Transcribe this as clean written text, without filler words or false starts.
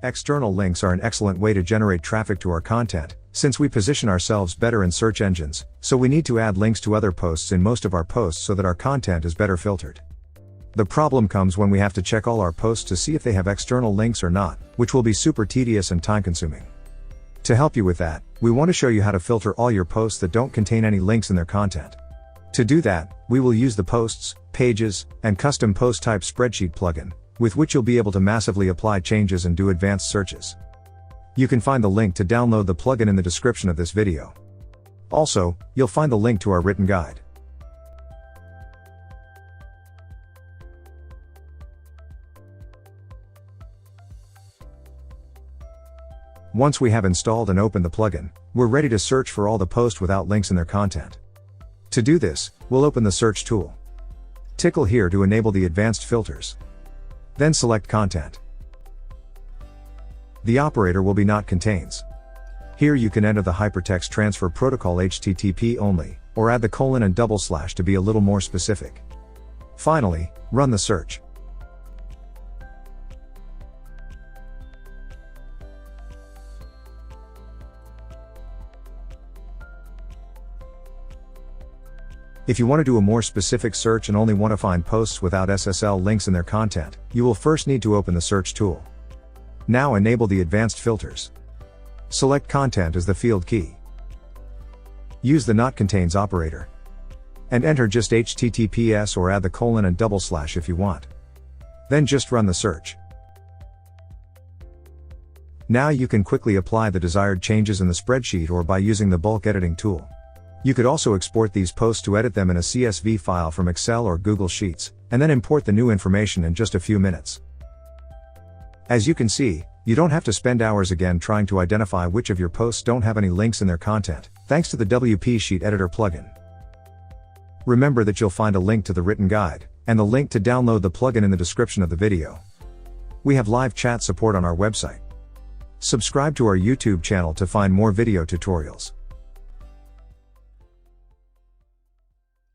External links are an excellent way to generate traffic to our content, since we position ourselves better in search engines, so we need to add links to other posts in most of our posts so that our content is better filtered. The problem comes when we have to check all our posts to see if they have external links or not, which will be super tedious and time-consuming. To help you with that, we want to show you how to filter all your posts that don't contain any links in their content. To do that, we will use the Posts, Pages, and Custom Post Type Spreadsheet plugin, with which you'll be able to massively apply changes and do advanced searches. You can find the link to download the plugin in the description of this video. Also, you'll find the link to our written guide. Once we have installed and opened the plugin, we're ready to search for all the posts without links in their content. To do this, we'll open the search tool. Tickle here to enable the advanced filters. Then select Content. The operator will be not contains. Here you can enter the Hypertext Transfer Protocol HTTP only, or add the colon and double slash to be a little more specific. Finally, run the search. If you want to do a more specific search and only want to find posts without SSL links in their content, you will first need to open the search tool. Now enable the advanced filters. Select Content as the field key. Use the not contains operator. And enter just HTTPS or add the colon and double slash if you want. Then just run the search. Now you can quickly apply the desired changes in the spreadsheet or by using the bulk editing tool. You could also export these posts to edit them in a CSV file from Excel or Google Sheets, and then import the new information in just a few minutes. As you can see, you don't have to spend hours again trying to identify which of your posts don't have any links in their content, thanks to the WP Sheet Editor plugin. Remember that you'll find a link to the written guide, and the link to download the plugin in the description of the video. We have live chat support on our website. Subscribe to our YouTube channel to find more video tutorials.